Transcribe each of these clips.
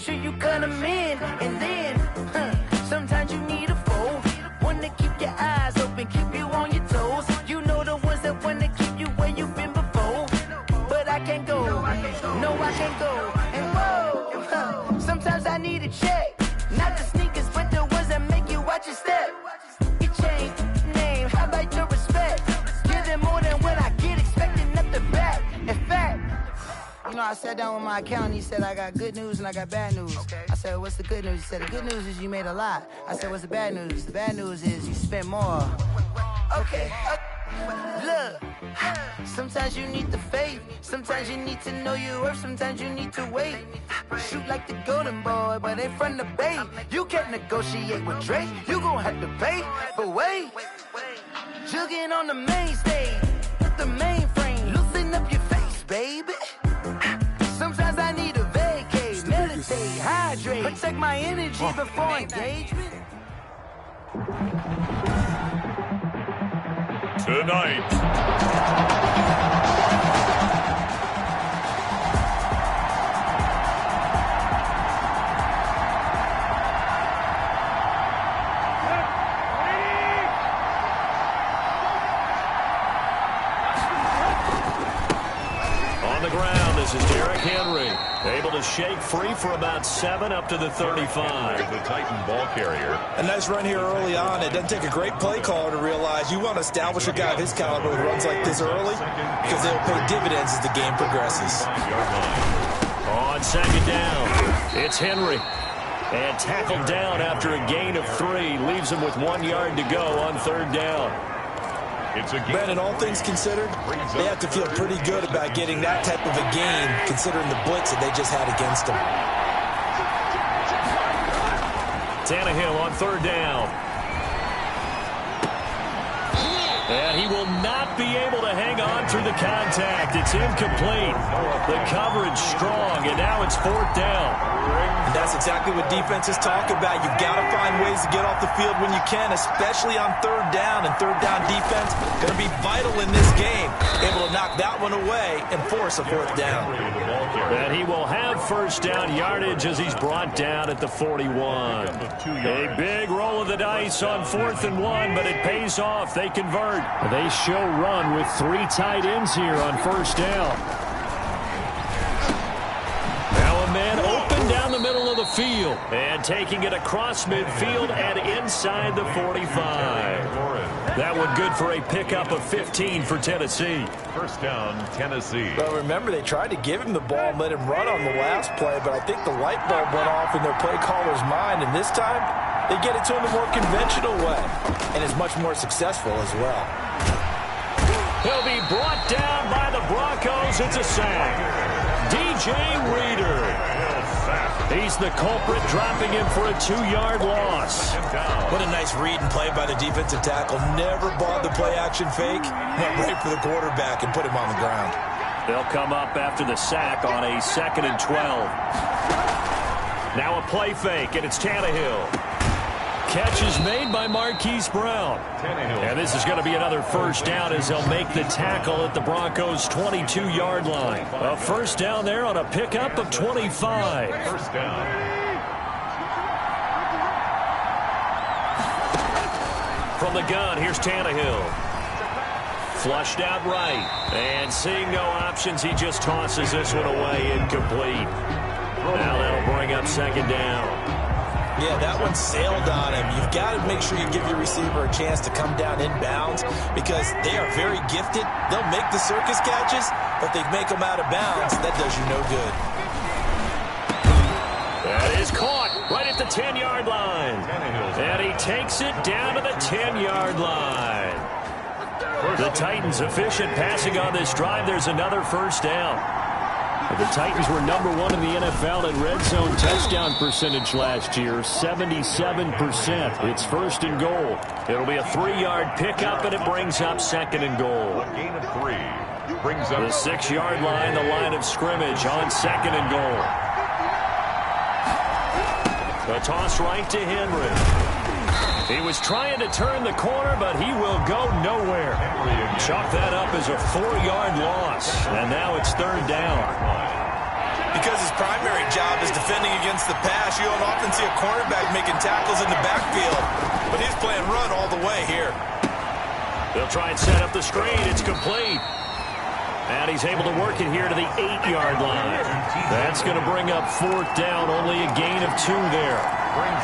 sure you cut them in. And then, sometimes you need a foe. One to keep your eyes open, keep you on your toes. You know the ones that want to keep you where you've been before. But I can't go, no, I can't go. And whoa, sometimes I need a check. Not the sneakers, but the ones that make you watch your step. Your chain, name, how about your respect? Give them more than what I get, expecting nothing back. In fact, you know, I sat down with my accountant. He said, I got good news and I got bad news. Okay. I said, what's the good news? He said, the good news is you made a lot. I said, what's the bad news? The bad news is you spent more. Okay. Look, sometimes you need the faith. Sometimes you need to know your worth. Sometimes you need to wait. Shoot like the golden boy, but in front of the bay. You can't negotiate with Drake. You gon' have to pay. But wait, jugging on the main stage with the mainframe. Loosen up your face, baby. Sometimes I need a vacate, meditate, hydrate, protect my energy before engagement. Tonight. On the ground, this is Derrick Henry. Able to shake free for about 7 up to the 35. The Titan ball carrier. A nice run here early on. It doesn't take a great play caller to realize you want to establish a guy of his caliber with runs like this early because they'll pay dividends as the game progresses. On second down, it's Henry. And tackled down after a gain of 3. Leaves him with 1 yard to go on third down. Brandon, all things considered, they have to feel pretty good about getting that type of a gain, considering the blitz that they just had against them. Tannehill on third down. And he will not be able to hang on through the contact. It's incomplete. The coverage strong, and now it's fourth down. And that's exactly what defenses talk about. You've got to find ways to get off the field when you can, especially on third down. And third down defense going to be vital in this game. Able to knock that one away and force a fourth down. And he will have first down yardage as he's brought down at the 41. A big roll of the dice on 4th and 1, but it pays off. They convert. They show run with 3 tight ends here on first down. Now a man open down the middle of the field. And taking it across midfield and inside the 45. That one good for a pickup of 15 for Tennessee. First down, Tennessee. Well, remember, they tried to give him the ball and let him run on the last play, but I think the light bulb went off in their play caller's mind, and this time they get it to him the more conventional way, and is much more successful as well. He'll be brought down by the Broncos. It's a sack. DJ Reader. He's the culprit, dropping him for a 2-yard loss. What a nice read and play by the defensive tackle. Never bought the play-action fake. Went right for the quarterback and put him on the ground. They'll come up after the sack on a 2nd and 12. Now a play fake, and it's Tannehill. Catch is made by Marquise Brown. And this is going to be another first down as they'll make the tackle at the Broncos' 22-yard line. A first down there on a pickup of 25. First down. From the gun, here's Tannehill. Flushed out right. And seeing no options, he just tosses this one away, incomplete. Now that'll bring up second down. Yeah, that one sailed on him. You've got to make sure you give your receiver a chance to come down inbounds because they are very gifted. They'll make the circus catches, but they make them out of bounds. That does you no good. That is caught right at the 10-yard line. And he takes it down to the 10-yard line. The Titans efficient passing on this drive. There's another first down. The Titans were number 1 in the NFL in red zone touchdown percentage last year, 77%. It's first and goal. It'll be a 3-yard pickup, and it brings up second and goal. A gain of 3 brings up the 6-yard line, the line of scrimmage on second and goal. A toss right to Henry. He was trying to turn the corner, but he will go nowhere. Chalk that up as a 4-yard loss, and now it's third down. because his primary job is defending against the pass. You don't often see a cornerback making tackles in the backfield, but he's playing run all the way here. They'll try and set up the screen. It's complete. And he's able to work it here to the 8-yard line. That's going to bring up 4th down, only a gain of 2 there.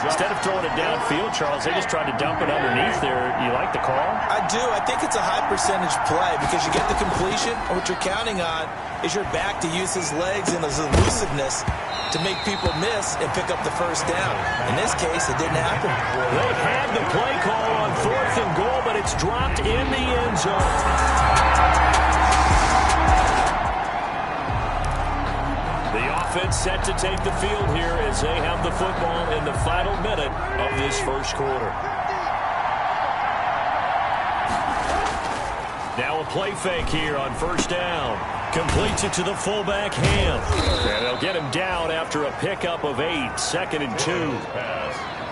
Instead of throwing it downfield, Charles, they just tried to dump it underneath there. You like the call? I do. I think it's a high-percentage play because you get the completion, and what you're counting on is your back to use his legs and his elusiveness to make people miss and pick up the 1st down. In this case, it didn't happen. They had the play call on 4th and goal, but it's dropped in the end zone. The offense set to take the field here as they have the football in the final minute of this first quarter. Now a play fake here on 1st down. Completes it to the fullback Ham. And they'll get him down after a pickup of 8. 2nd and 2.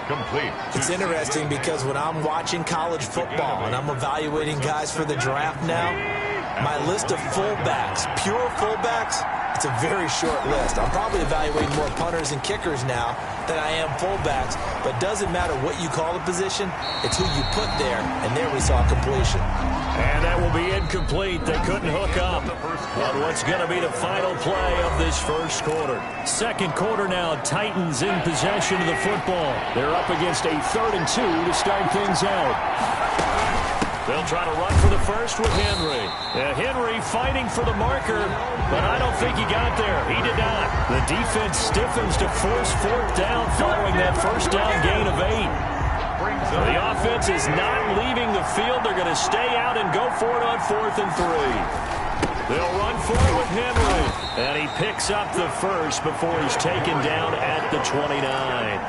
Complete. It's interesting because when I'm watching college football and I'm evaluating guys for the draft now, my list of fullbacks, pure fullbacks, it's a very short list. I'm probably evaluating more punters and kickers now than I am fullbacks, but doesn't matter what you call the position, it's who you put there, and there we saw completion. And that will be incomplete. They couldn't hook up on what's going to be the final play of this first quarter. Second quarter now, Titans in possession of the football. They're up against a 3rd and 2 to start things out. They'll try to run for the first with Henry. Henry fighting for the marker, but I don't think he got there. He did not. The defense stiffens to force 4th down following that 1st down gain of 8. So the offense is not leaving the field. They're going to stay out and go for it on 4th and 3. They'll run for it with Henry. And he picks up the first before he's taken down at the 29.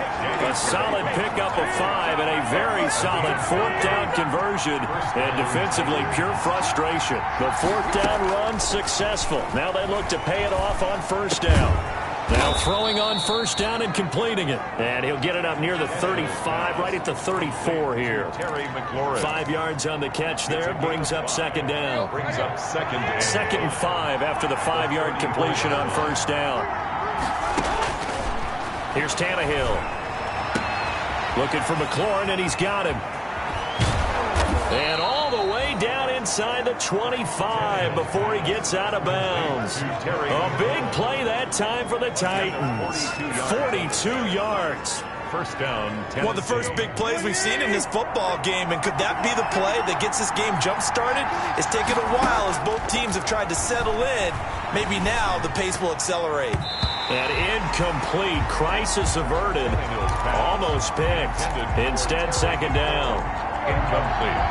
A solid pickup of 5 and a very solid 4th down conversion. And defensively, pure frustration. The 4th down run successful. Now they look to pay it off on 1st down. Now throwing on 1st down and completing it. And he'll get it up near the 35, right at the 34 here. 5 yards on the catch there. Brings up 2nd down. 2nd and 5 after the 5-yard completion on 1st down. Here's Tannehill. Looking for McLaurin, and he's got him. And all the way down inside the 25 before he gets out of bounds. A big play that time for the Titans. 42 yards. 1st down, Tennessee. One of the first big plays we've seen in this football game, and could that be the play that gets this game jump-started? It's taken a while as both teams have tried to settle in. Maybe now the pace will accelerate. And incomplete. Crisis averted. Almost picked. Instead, 2nd down. Incomplete.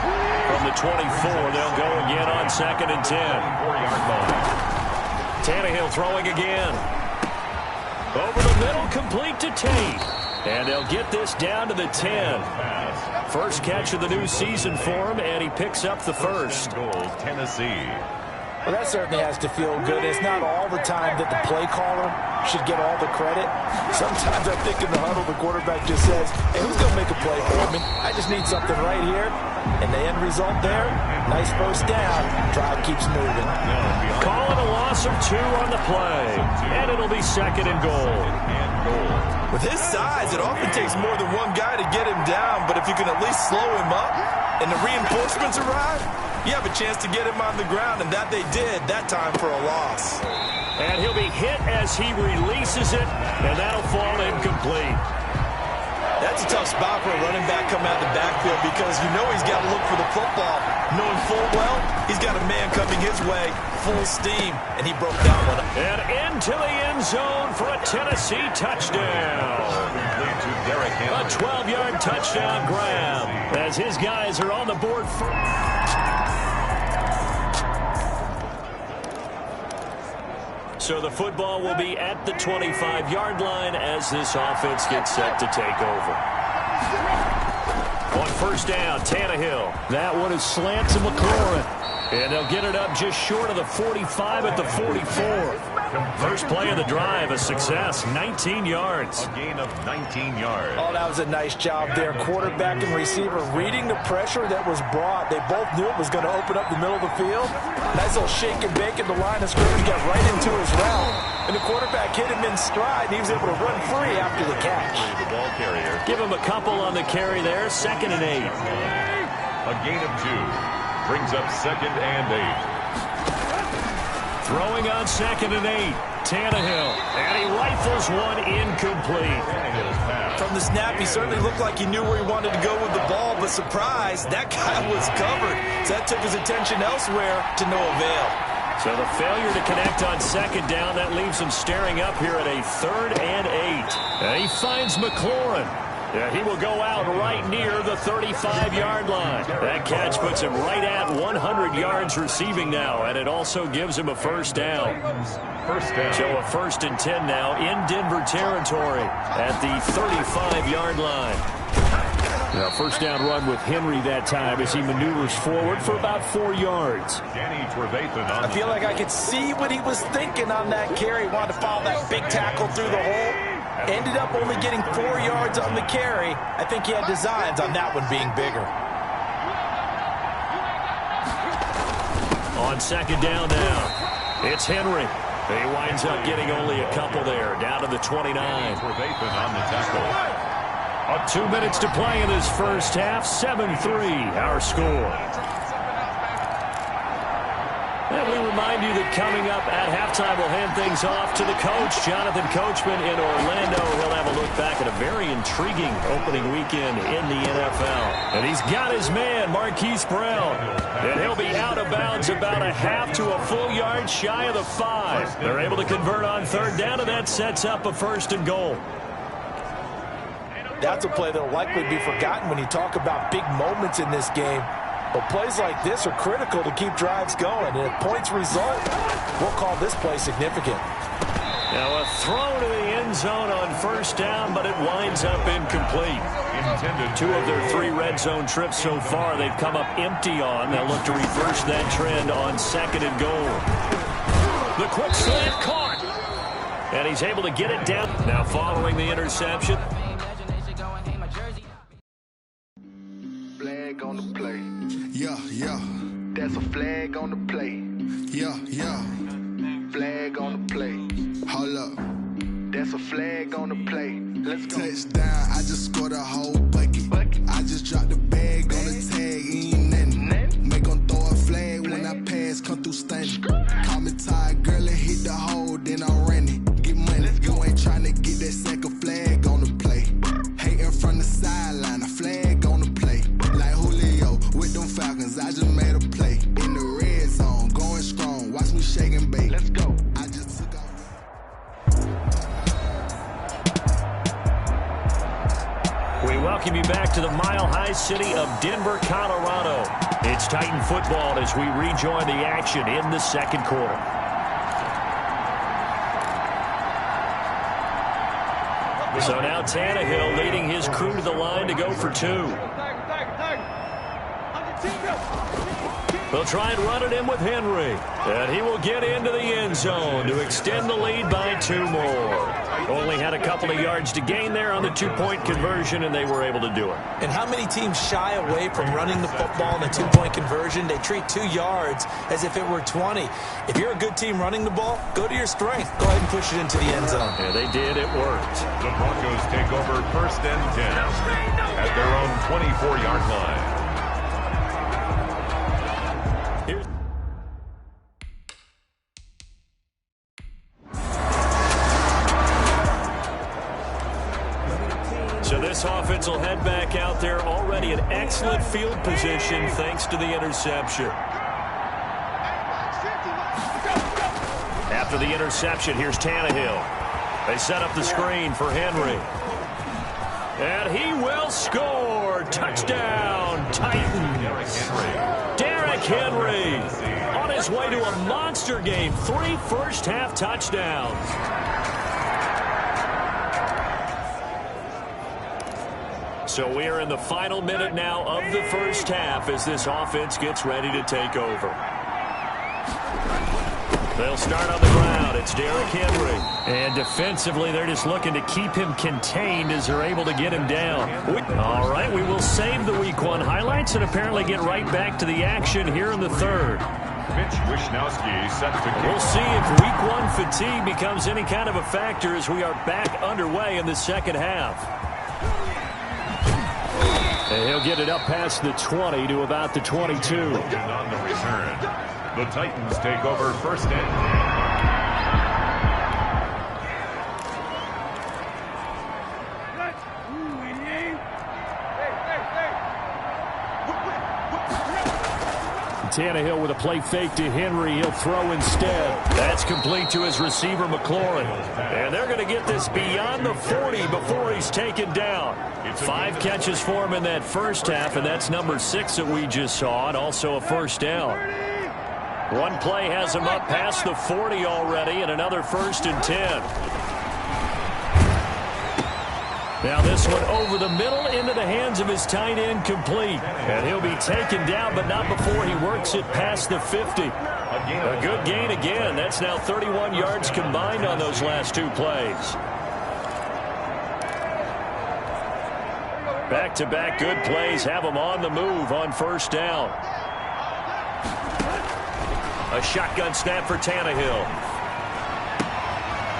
From the 24, they'll go again on 2nd and 10. 4-yard line. Tannehill throwing again. Over the middle, complete to Tate. And they'll get this down to the 10. First catch of the new season for him, and he picks up the first. Goal, Tennessee. Well, that certainly has to feel good. It's not all the time that the play caller should get all the credit. Sometimes I think in the huddle, the quarterback just says, hey, who's going to make a play for me? I just need something right here. And the end result there, nice 1st down. Drive keeps moving. Calling a loss of 2 on the play. And it'll be 2nd and goal. With his size, it often takes more than one guy to get him down. But if you can at least slow him up and the reinforcements arrive, you have a chance to get him on the ground, and that they did, that time for a loss. And he'll be hit as he releases it, and that'll fall incomplete. That's a tough spot for a running back coming out of the backfield because you know he's got to look for the football, knowing full well he's got a man coming his way, full steam, and he broke that one. And into the end zone for a Tennessee touchdown. A 12-yard touchdown grab as his guys are on the board first. So the football will be at the 25-yard line as this offense gets set to take over. On first down, Tannehill. That one is slant to McLaurin. And they'll get it up just short of the 45 at the 44. First play of the drive, a success, 19 yards. A gain of 19 yards. Oh, that was a nice job there. Quarterback and receiver reading the pressure that was brought. They both knew it was going to open up the middle of the field. Nice little shake and bake at the line of scrimmage. Got right into his route. And the quarterback hit him in stride, and he was able to run free after the catch. The ball carrier. Give him a couple on the carry there, 2nd and 8. A gain of 2. Brings up 2nd and 8. Throwing on 2nd and 8. Tannehill. And he rifles one incomplete. From the snap, he certainly looked like he knew where he wanted to go with the ball, but surprise, that guy was covered. So that took his attention elsewhere to no avail. So the failure to connect on 2nd down, that leaves him staring up here at a 3rd and 8. And he finds McLaurin. Yeah, he will go out right near the 35-yard line. That catch puts him right at 100 yards receiving now, and it also gives him a first down. First down. So a 1st and 10 now in Denver territory at the 35-yard line. Now, first down run with Henry that time as he maneuvers forward for about 4 yards. I feel like I could see what he was thinking on that carry. He wanted to follow that big tackle through the hole. Ended up only getting 4 yards on the carry. I think he had designs on that one being bigger. On 2nd down now, it's Henry. He winds up getting only a couple there, down to the 29. On the tackle. 2 minutes to play in this first half, 7-3 our score. And we remind you that coming up at halftime, we'll hand things off to the coach, Jonathan Coachman in Orlando. He'll have a look back at a very intriguing opening weekend in the NFL. And he's got his man, Marquise Brown. And he'll be out of bounds about a half to a full yard shy of the 5. They're able to convert on 3rd down, and that sets up a 1st and goal. That's a play that will likely be forgotten when you talk about big moments in this game. But plays like this are critical to keep drives going. And if points result, we'll call this play significant. Now a throw to the end zone on 1st down, but it winds up incomplete. 2 of their 3 red zone trips so far, they've come up empty on. They'll look to reverse that trend on 2nd and goal. The quick slant caught. And he's able to get it down. Now following the interception. Flag on the play. Yeah, yeah. That's a flag on the play. Yeah, yeah. Flag on the play. Hold up. That's a flag on the play. Let's go. Touchdown, I just scored a whole bucket. I just dropped the bag on the tag, ain't nothing. Make them throw a flag when I pass, come through stunning. Call me tired, girl, and hit the hole, then I'm running. Get money, you ain't trying to get that second flag on the play. Hating from the sideline, a flag on the play. Like Julio with them Falcons, I just made a play. In the red zone, going strong, watch me shake and bake. Let's go. I just took off. We welcome you back to the mile-high city of Denver, Colorado. It's Titan football as we rejoin the action in the 2nd quarter. So now Tannehill leading his crew to the line to go for 2. They'll try and run it in with Henry. And he will get into the end zone to extend the lead by 2 more. Only had a couple of yards to gain there on the 2-point conversion, and they were able to do it. And how many teams shy away from running the football in a 2-point conversion? They treat 2 yards as if it were 20. If you're a good team running the ball, go to your strength. Go ahead and push it into the end zone. Yeah, they did. It worked. The Broncos take over 1st and 10 at their own 24-yard line. So this offense will head back out there already in excellent field position thanks to the interception. After the interception, here's Tannehill. They set up the screen for Henry. And he will score. Touchdown, Titans. Derrick Henry on his way to a monster game. 3 first-half touchdowns. So we're in the final minute now of the first half as this offense gets ready to take over. They'll start on the ground. It's Derrick Henry. And defensively, they're just looking to keep him contained as they're able to get him down. All right, we will save the Week 1 highlights and apparently get right back to the action here in the third. Mitch Wishnowsky set to kick. We'll see if Week 1 fatigue becomes any kind of a factor as we are back underway in the second half. And he'll get it up past the 20 to about the 22. And on the return, the Titans take over first and 10. Tannehill with a play fake to Henry. He'll throw instead. That's complete to his receiver, McLaurin. And they're going to get this beyond the 40 before he's taken down. 5 catches for him in that first half, and that's number 6 that we just saw, and also a first down. One play has him up past the 40 already, and another 1st and 10. Now this one over the middle into the hands of his tight end, complete. And he'll be taken down, but not before he works it past the 50. A good gain again. That's now 31 yards combined on those last 2 plays. Back-to-back good plays have him on the move on first down. A shotgun snap for Tannehill.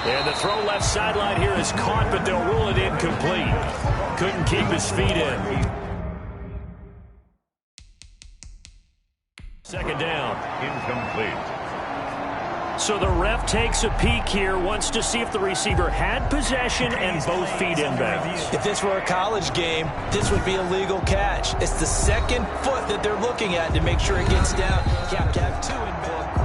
And the throw left sideline here is caught, but they'll rule it incomplete. Couldn't keep his feet in. Second down. Incomplete. So the ref takes a peek here, wants to see if the receiver had possession and both feet inbounds. If this were a college game, this would be a legal catch. It's the second foot that they're looking at to make sure it gets down. You have to have 2 inbounds.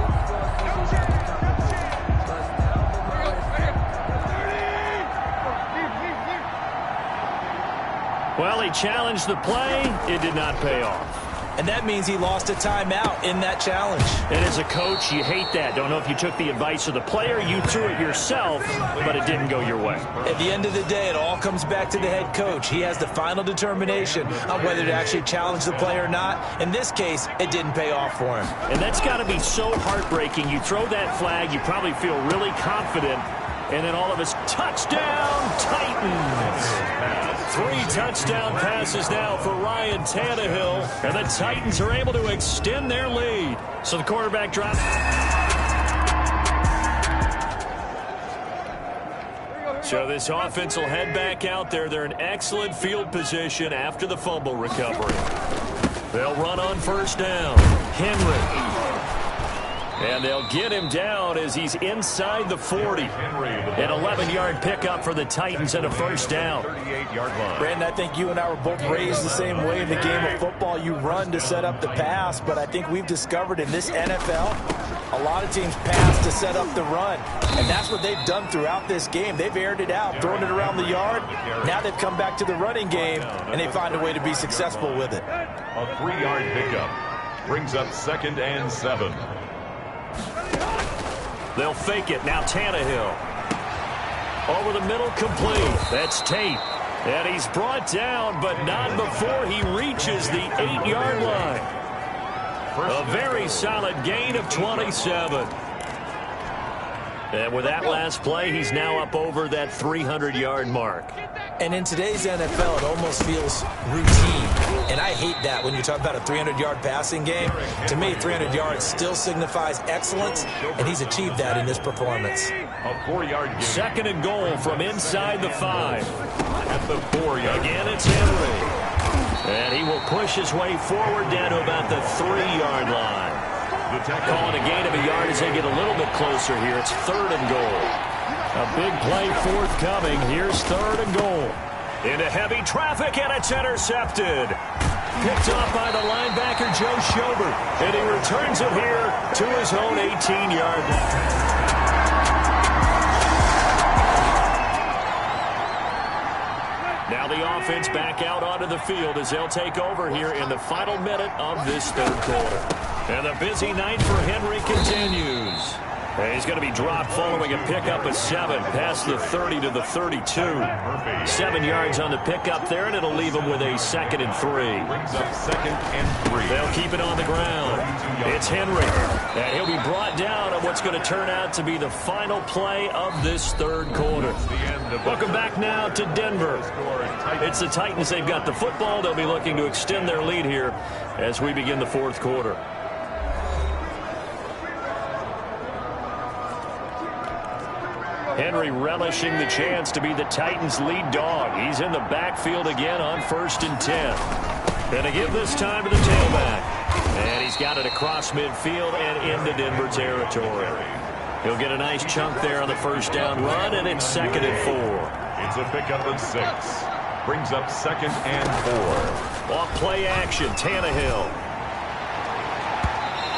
Well, he challenged the play. It did not pay off. And that means he lost a timeout in that challenge. And as a coach, you hate that. Don't know if you took the advice of the player, you threw it yourself, but it didn't go your way. At the end of the day, it all comes back to the head coach. He has the final determination on whether to actually challenge the play or not. In this case, it didn't pay off for him. And that's got to be so heartbreaking. You throw that flag, you probably feel really confident, and then all of us, touchdown, Titans! 3 touchdown passes now for Ryan Tannehill, and the Titans are able to extend their lead. So the quarterback drops. So this offense will head back out there. They're in excellent field position after the fumble recovery. They'll run on first down. Henry. And they'll get him down as he's inside the 40. An 11-yard pickup for the Titans and a first down. 38-yard line. Brandon, I think you and I were both raised the same way in the game of football. You run to set up the pass, but I think we've discovered in this NFL, a lot of teams pass to set up the run. And that's what they've done throughout this game. They've aired it out, thrown it around the yard. Now they've come back to the running game, and they find a way to be successful with it. A 3-yard pickup brings up 2nd and 7. They'll fake it. Now Tannehill. Over the middle, complete. That's Tate. And he's brought down, but not before he reaches the 8-yard line. A very solid gain of 27. And with that last play, he's now up over that 300-yard mark. And in today's NFL, it almost feels routine. And I hate that when you talk about a 300-yard passing game. To me, 300 yards still signifies excellence, and he's achieved that in this performance. A 4-yard gain. 2nd and goal from inside the 5. At the 4-yard. Again, it's Henry. And he will push his way forward down to about the 3-yard line. Calling a gain of a yard as they get a little bit closer here. It's 3rd and goal. A big play forthcoming. Here's 3rd and goal. Into heavy traffic, and it's intercepted. Picked off by the linebacker, Joe Schobert. And he returns it here to his own 18-yard line. Now the offense back out onto the field as they'll take over here in the final minute of this 3rd quarter. And the busy night for Henry continues. And he's going to be dropped following a pickup of 7, past the 30 to the 32. 7 yards on the pickup there, and it'll leave him with a 2nd and 3. Brings up 2nd and 3. They'll keep it on the ground. It's Henry, and he'll be brought down on what's going to turn out to be the final play of this 3rd quarter. Welcome back now to Denver. It's the Titans. They've got the football. They'll be looking to extend their lead here as we begin the 4th quarter. Henry relishing the chance to be the Titans' lead dog. He's in the backfield again on 1st and 10. And to give this time to the tailback. And he's got it across midfield and into Denver territory. He'll get a nice chunk there on the 1st down run, and it's 2nd and 4. It's a pickup of 6. Brings up 2nd and 4. Off play action, Tannehill.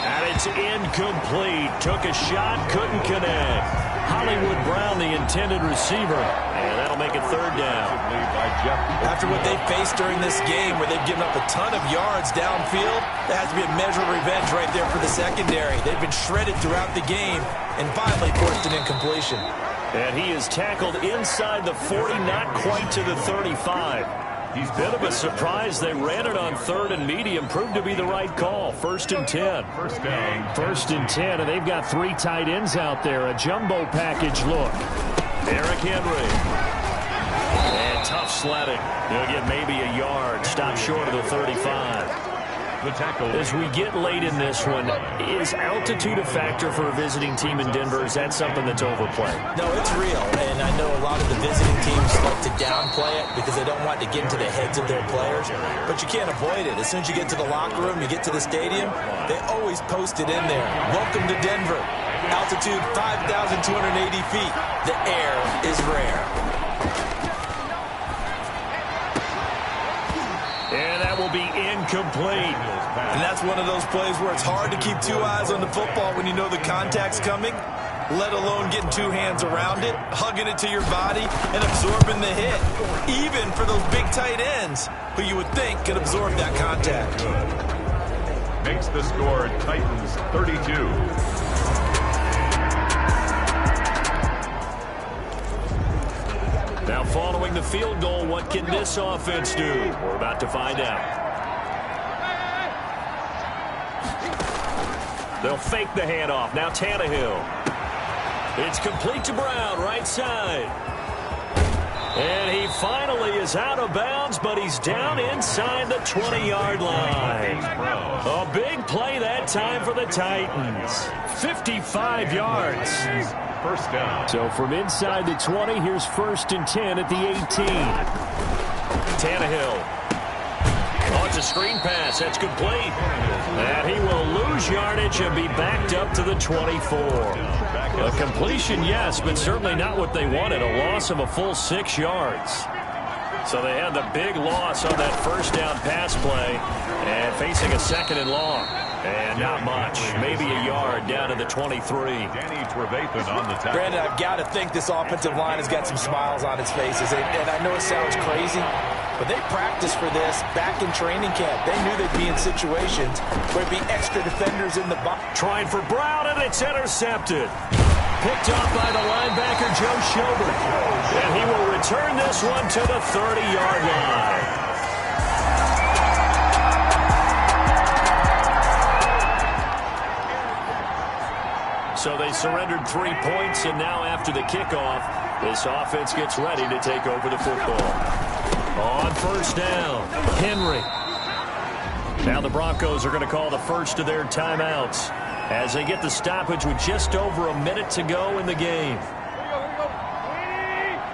And it's incomplete. Took a shot, couldn't connect. Hollywood Brown, the intended receiver, and that'll make it 3rd down. After what they faced during this game, where they've given up a ton of yards downfield, that has to be a measure of revenge right there for the secondary. They've been shredded throughout the game and finally forced an incompletion. And he is tackled inside the 40, not quite to the 35. He's bit of a surprise. They ran it on 3rd and medium. Proved to be the right call. 1st and 10. 1st down. 1st and 10, and they've got 3 tight ends out there. A jumbo package look. Derrick Henry. And tough sledding. He'll get maybe a yard. Stop short of the 35. The tackle. As we get late in this one, is altitude a factor for a visiting team in Denver? Is that something that's overplayed? No, it's real, and I know a lot of the visiting teams like to downplay it because they don't want to get into the heads of their players, but you can't avoid it. As soon as you get to the locker room, you get to the stadium, they always post it in there. Welcome to Denver. Altitude 5,280 feet. The air is rare. And that will be incomplete. And that's one of those plays where it's hard to keep 2 eyes on the football when you know the contact's coming, let alone getting 2 hands around it, hugging it to your body, and absorbing the hit. Even for those big tight ends, who you would think could absorb that contact. Makes the score Titans 32. Now following the field goal, what can this offense do? We're about to find out. They'll fake the handoff. Now Tannehill. It's complete to Brown, right side. And he finally is out of bounds, but he's down inside the 20-yard line. A big play that time for the Titans. 55 yards. 1st down. So from inside the 20, here's 1st and 10 at the 18. Tannehill. Oh, it's a screen pass. That's complete. And he will lose yardage and be backed up to the 24. A completion, yes, but certainly not what they wanted. A loss of a full 6 yards. So they had the big loss on that 1st down pass play and facing a 2nd and long. And not much. Maybe a yard down to the 23. Danny Trevathan on the tackle. Brandon, I've got to think this offensive line has got some smiles on its faces. And I know it sounds crazy, but they practiced for this back in training camp. They knew they'd be in situations where there'd be extra defenders in the box. Trying for Brown, and it's intercepted. Picked off by the linebacker, Joe Schobert. And he will return this one to the 30-yard line. So they surrendered 3 points, and now after the kickoff, this offense gets ready to take over the football. On 1st down, Henry. Now the Broncos are going to call the first of their timeouts as they get the stoppage with just over a minute to go in the game.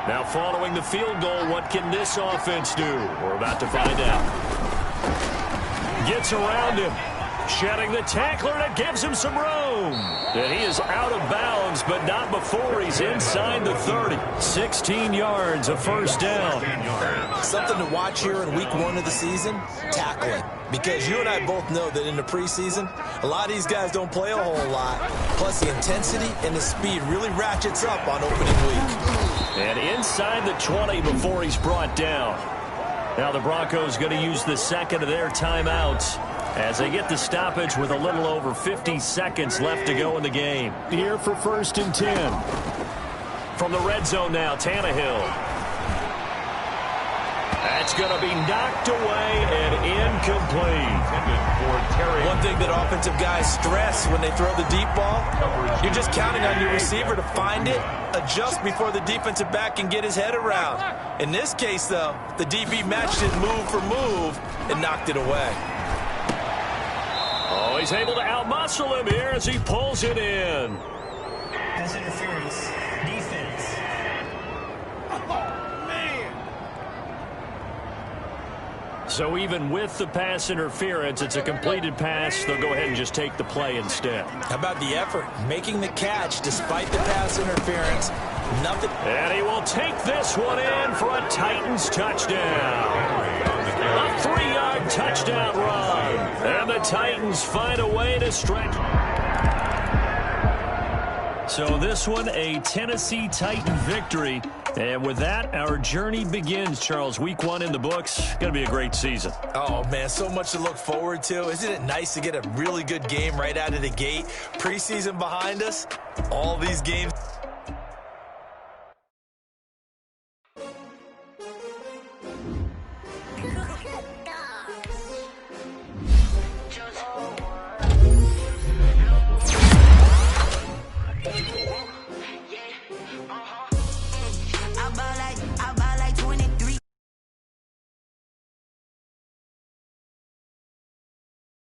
Now following the field goal, what can this offense do? We're about to find out. Gets around him. Shedding the tackler, and it gives him some room. And he is out of bounds, but not before he's inside the 30. 16 yards, a 1st down. Something to watch here in week 1 of the season, tackling. Because you and I both know that in the preseason, a lot of these guys don't play a whole lot. Plus the intensity and the speed really ratchets up on opening week. And inside the 20 before he's brought down. Now the Broncos going to use the 2nd of their timeouts as they get the stoppage with a little over 50 seconds left to go in the game. Here for 1st and 10. From the red zone now, Tannehill. That's going to be knocked away and incomplete. One thing that offensive guys stress when they throw the deep ball, you're just counting on your receiver to find it, adjust before the defensive back can get his head around. In this case, though, the DB matched it move for move and knocked it away. Oh, he's able to outmuscle him here as he pulls it in. Pass interference. Defense. So even with the pass interference, it's a completed pass. They'll go ahead and just take the play instead. How about the effort? Making the catch despite the pass interference. Nothing. And he will take this one in for a Titans touchdown. A 3-yard touchdown run. And the Titans find a way to stretch. So this one, a Tennessee Titan victory. And with that, our journey begins, Charles. Week 1 in the books. Going to be a great season. Oh, man, so much to look forward to. Isn't it nice to get a really good game right out of the gate? Preseason behind us, all these games.